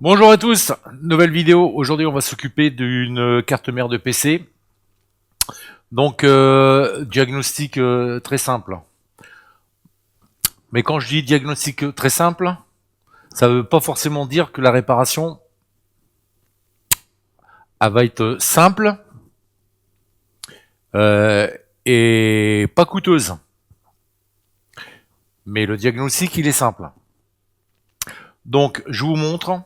Bonjour à tous, nouvelle vidéo. Aujourd'hui, on va s'occuper d'une carte mère de PC. Donc, diagnostic très simple. Mais quand je dis diagnostic très simple, ça ne veut pas forcément dire que la réparation elle va être simple euh, et pas coûteuse. Mais le diagnostic, il est simple. Donc, je vous montre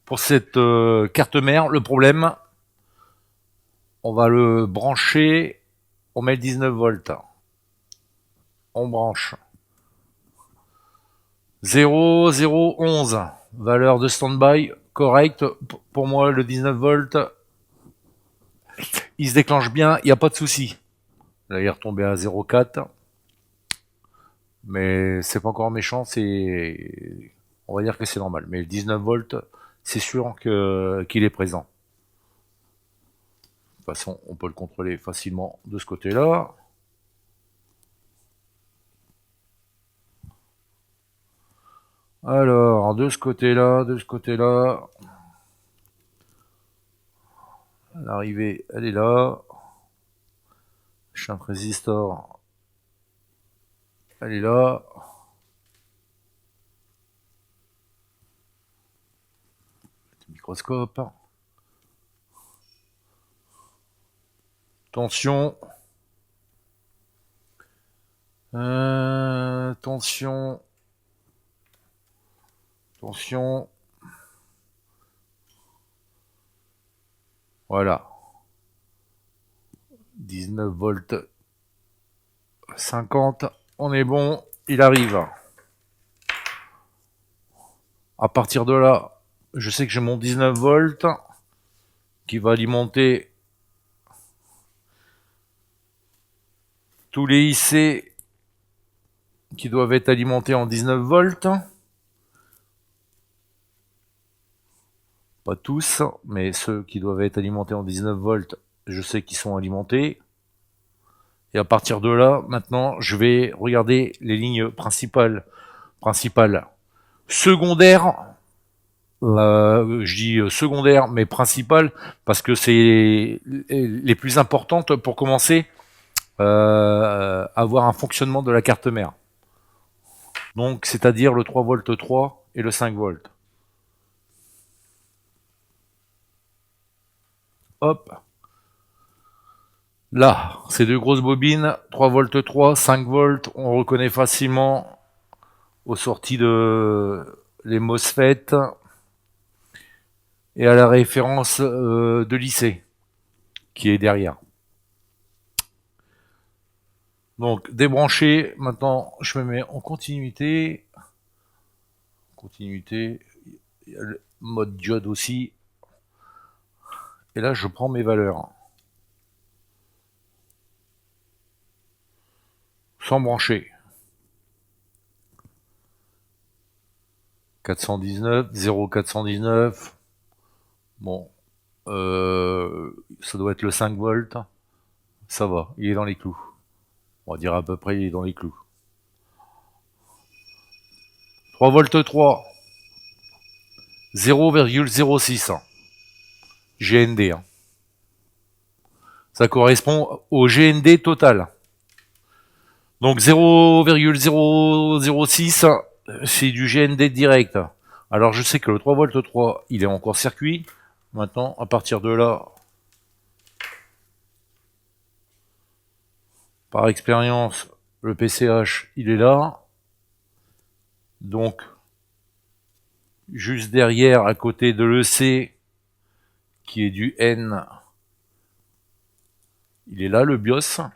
pour cette carte mère le problème. On va le brancher, on met le 19 volts. On branche. 0,011. Valeur de standby correcte. Pour moi, le 19 volts, il se déclenche bien, il n'y a pas de souci. Là, il est retombé à 0,4. Mais c'est pas encore méchant, c'est. On va dire que c'est normal. Mais le 19 volts, c'est sûr qu'il est présent. De toute façon, on peut le contrôler facilement de ce côté-là. Alors, de ce côté-là, l'arrivée, elle est là. Shunt résistor, elle est là. Microscope. Tension. Tension. Tension. Voilà. 19 volts 50. On est bon. Il arrive. À partir de là, je sais que j'ai mon 19 volts qui va alimenter tous les IC qui doivent être alimentés en 19 volts. Pas tous, mais ceux qui doivent être alimentés en 19 volts, je sais qu'ils sont alimentés. Et à partir de là, maintenant, je vais regarder les lignes principales. Secondaires, je dis secondaires, mais principales, parce que c'est les plus importantes pour commencer à avoir un fonctionnement de la carte mère. Donc, c'est-à-dire le 3 volts 3 et le 5 volts. Hop. Là, ces deux grosses bobines, 3 volts 3, 5 volts, on reconnaît facilement aux sorties de les MOSFET et à la référence de lycée qui est derrière. Donc débranché, maintenant je me mets en continuité. Continuité, il y a le mode diode aussi. Et là je prends mes valeurs. Sans brancher. 419, 0,419. Bon, ça doit être le 5 volts. Ça va, il est dans les clous. On va dire à peu près il est dans les clous. 3 volts 3. 0,06. GND. Ça correspond au GND total. Donc 0,006, c'est du GND direct. Alors je sais que le 3 volts 3, il est en court-circuit. Maintenant, à partir de là, par expérience, le PCH, il est là. Donc, juste derrière, à côté de l'EC, qui est du N, il est là, le BIOS.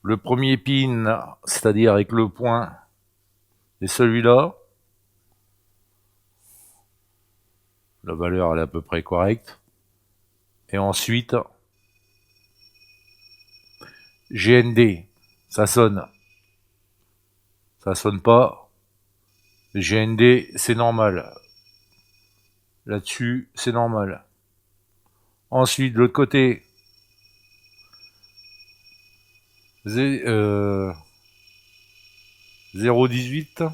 Le premier pin, c'est-à-dire avec le point, est celui-là. La valeur, elle est à peu près correcte. Et ensuite, GND, ça sonne. Ça sonne pas. GND, c'est normal. Là-dessus, c'est normal. Ensuite, de l'autre côté, 0,18.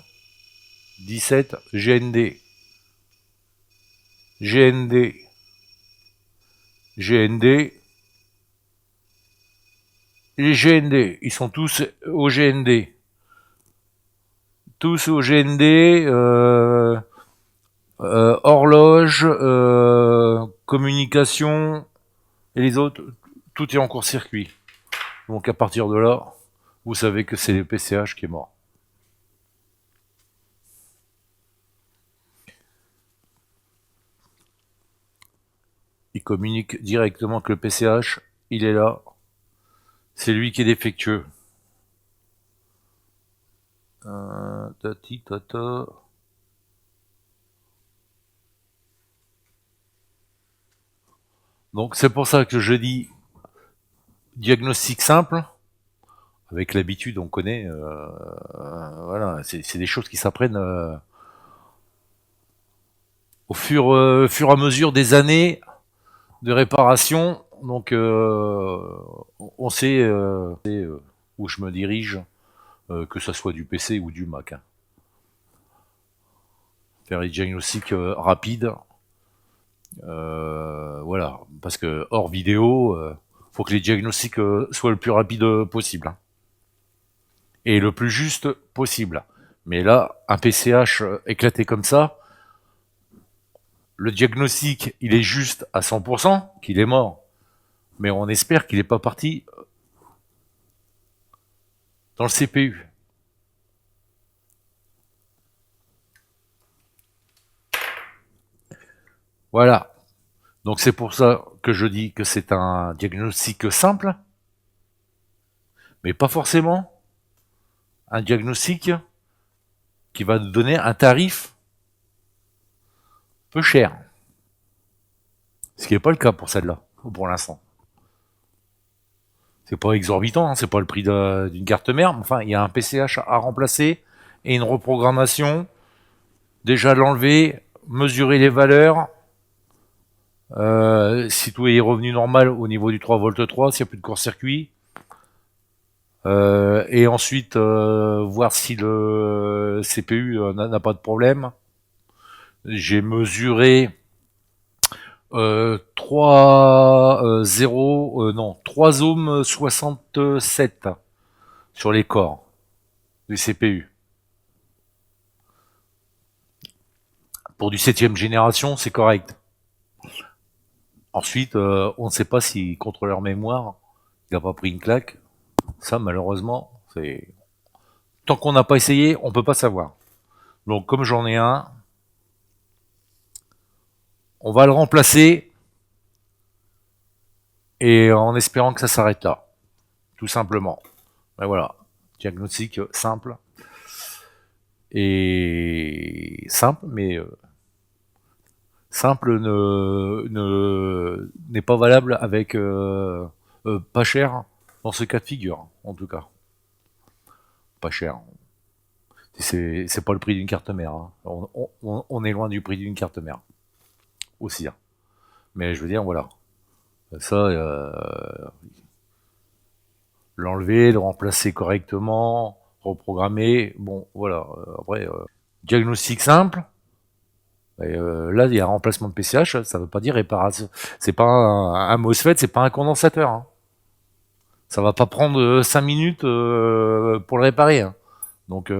17 GND, GND, GND, les GND, ils sont tous au GND. Tous au GND, horloge, communication, et les autres, tout est en court-circuit. Donc à partir de là, vous savez que c'est le PCH qui est mort. Il communique directement que le PCH, il est là. C'est lui qui est défectueux. Tati tata. Donc c'est pour ça que je dis diagnostic simple. Avec l'habitude, on connaît. Voilà, c'est des choses qui s'apprennent au fur et à mesure des années de réparation. Donc on sait où je me dirige, que ce soit du PC ou du Mac. Hein. Faire les diagnostics rapides. Voilà, parce que hors vidéo, faut que les diagnostics soient le plus rapide possible. Hein. Et le plus juste possible. Mais là, un PCH éclaté comme ça, le diagnostic, il est juste à 100%, qu'il est mort. Mais on espère qu'il n'est pas parti dans le CPU. Voilà. Donc c'est pour ça que je dis que c'est un diagnostic simple, mais pas forcément un diagnostic qui va nous donner un tarif peu cher. Ce qui n'est pas le cas pour celle-là, pour l'instant. C'est pas exorbitant, hein, c'est pas le prix d'une carte mère, mais enfin, il y a un PCH à remplacer et une reprogrammation. Déjà l'enlever, mesurer les valeurs, si tout est revenu normal au niveau du 3V3, s'il n'y a plus de court-circuit, et ensuite voir si le CPU n'a pas de problème. J'ai mesuré 3 ohms 67 sur les corps du CPU. Pour du 7ème génération, c'est correct. Ensuite, on ne sait pas si contrôleur mémoire, il n'a pas pris une claque. Ça, malheureusement, c'est tant qu'on n'a pas essayé, on peut pas savoir. Donc, comme j'en ai un, on va le remplacer et en espérant que ça s'arrête là, tout simplement. Mais voilà, diagnostic simple et simple, mais simple n'est pas valable avec pas cher dans ce cas de figure, en tout cas. Pas cher. C'est pas le prix d'une carte mère. Hein. On est loin du prix d'une carte mère. Aussi. Hein. Mais je veux dire, voilà. Ça, l'enlever, le remplacer correctement, reprogrammer. Bon, voilà. Après, diagnostic simple. Et, là, il y a un remplacement de PCH. Ça veut pas dire réparation. C'est pas un MOSFET, c'est pas un condensateur. Hein. Ça va pas prendre 5 minutes pour le réparer. Hein. Donc,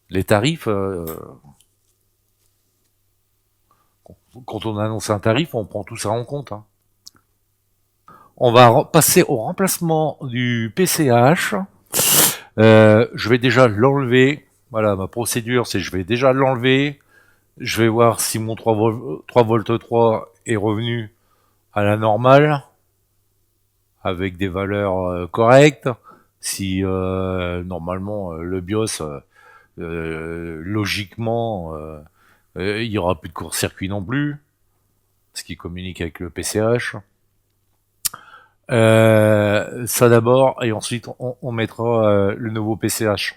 les tarifs, quand on annonce un tarif, on prend tout ça en compte. Hein. On va passer au remplacement du PCH. Je vais déjà l'enlever. Voilà, ma procédure, c'est je vais déjà l'enlever. Je vais voir si mon 3V3 est revenu à la normale, avec des valeurs correctes. Si normalement le BIOS, logiquement, il n'y aura plus de court-circuit non plus, ce qui communique avec le PCH. Ça d'abord, et ensuite on mettra le nouveau PCH.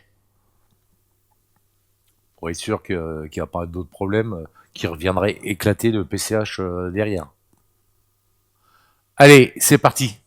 Pour être sûr qu'il n'y a pas d'autres problèmes qui reviendraient éclater le PCH derrière. Allez, c'est parti.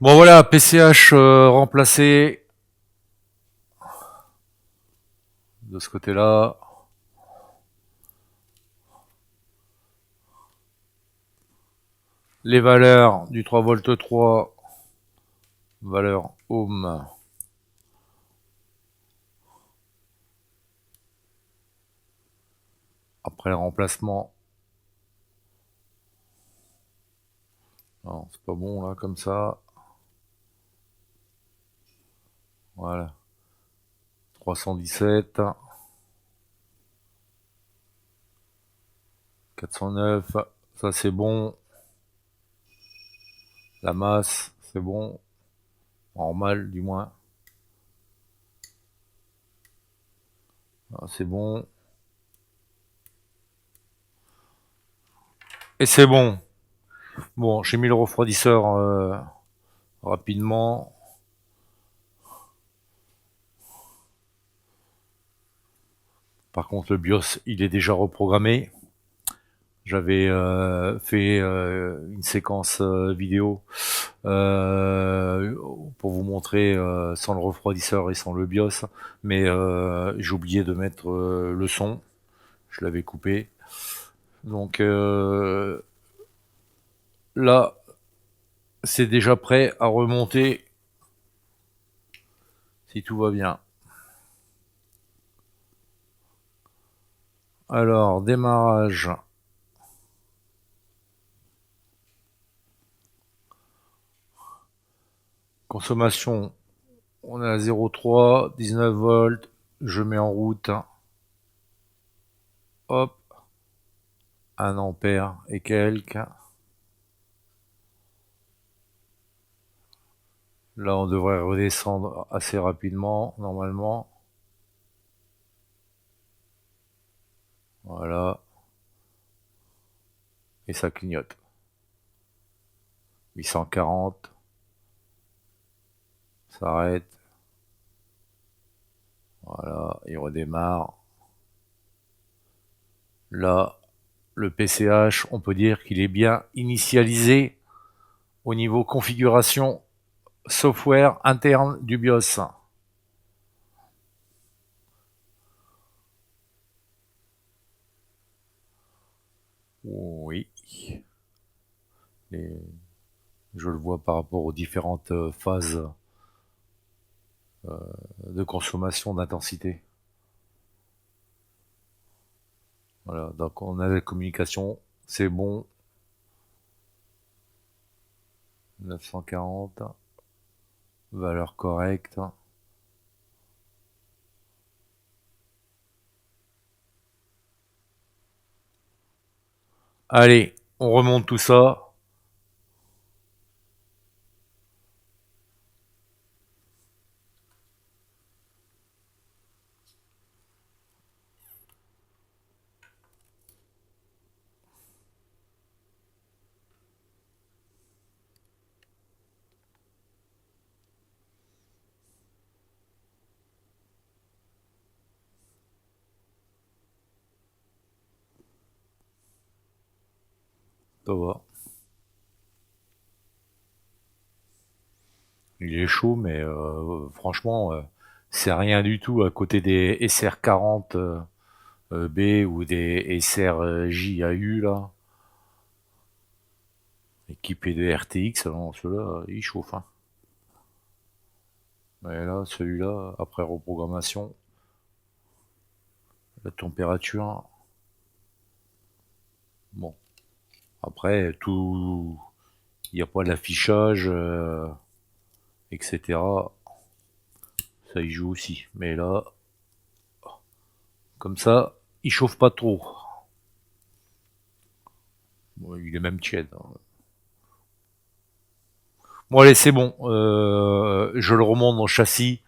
Bon voilà, PCH remplacé de ce côté-là. Les valeurs du 3 v 3, valeur ohm. Après le remplacement. Non, c'est pas bon là comme ça. Voilà. 317. 409. Ça c'est bon. La masse, c'est bon. Normal du moins. Ah, c'est bon. Et c'est bon. Bon, j'ai mis le refroidisseur rapidement. Par contre, le BIOS, il est déjà reprogrammé. J'avais fait une séquence vidéo pour vous montrer sans le refroidisseur et sans le BIOS, mais j'ai oublié de mettre le son. Je l'avais coupé. Donc là, c'est déjà prêt à remonter si tout va bien. Alors, démarrage. Consommation, on est à 0,3, 19 volts. Je mets en route. Hop, 1 ampère et quelques. Là, on devrait redescendre assez rapidement, normalement. Voilà. Et ça clignote. 840. Ça arrête. Voilà, il redémarre. Là, le PCH, on peut dire qu'il est bien initialisé au niveau configuration software interne du BIOS. Oui. Je le vois par rapport aux différentes phases de consommation d'intensité. Voilà, donc on a la communication, c'est bon. 940, valeur correcte. Allez, on remonte tout ça. Ça va. Il est chaud, mais franchement, c'est rien du tout à côté des SR40 B ou des SR JAU là, équipés de RTX. Non, ceux-là, ils chauffent. Hein. Mais là, celui-là, après reprogrammation, la température, bon. Après, tout, il n'y a pas d'affichage, etc. Ça y joue aussi. Mais là, comme ça, il chauffe pas trop. Bon, il est même tiède. Hein. Bon allez, c'est bon. Je le remonte dans le châssis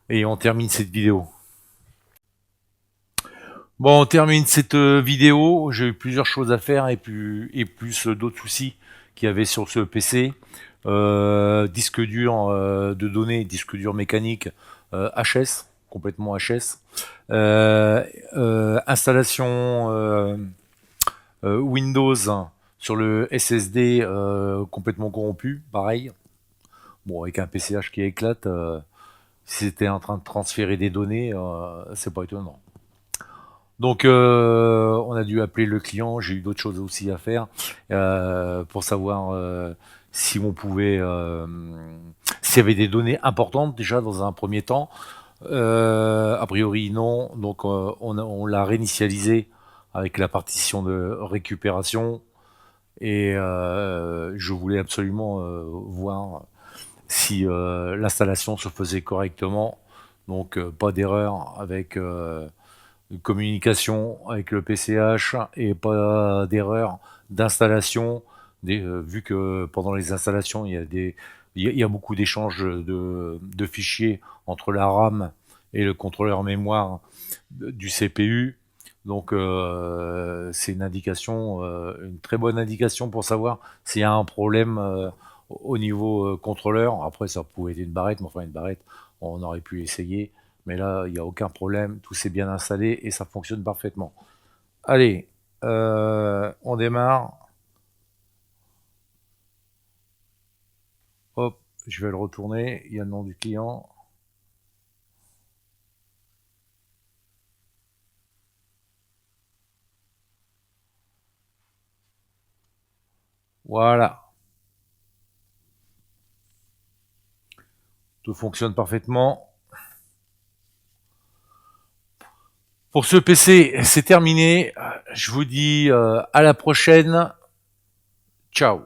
et on termine cette vidéo. Bon, on termine cette vidéo. J'ai eu plusieurs choses à faire et plus d'autres soucis qu'il y avait sur ce PC. Disque dur de données, disque dur mécanique HS, complètement HS. Installation Windows sur le SSD complètement corrompu, pareil. Bon, avec un PCH qui éclate, si c'était en train de transférer des données, c'est pas étonnant. Donc, on a dû appeler le client. J'ai eu d'autres choses aussi à faire pour savoir si on pouvait, s'il y avait des données importantes déjà dans un premier temps. A priori non, donc on l'a réinitialisé avec la partition de récupération et je voulais absolument voir si l'installation se faisait correctement, donc pas d'erreur avec une communication avec le PCH et pas d'erreur d'installation, vu que pendant les installations, il y a beaucoup d'échanges de fichiers entre la RAM et le contrôleur mémoire du CPU. Donc c'est une indication, une très bonne indication pour savoir s'il y a un problème au niveau contrôleur. Après, ça pouvait être une barrette, mais enfin une barrette, on aurait pu essayer. Mais là, il n'y a aucun problème, tout s'est bien installé et ça fonctionne parfaitement. Allez, on démarre. Hop, je vais le retourner. Il y a le nom du client. Voilà, tout fonctionne parfaitement. Pour ce PC, c'est terminé. Je vous dis à la prochaine. Ciao.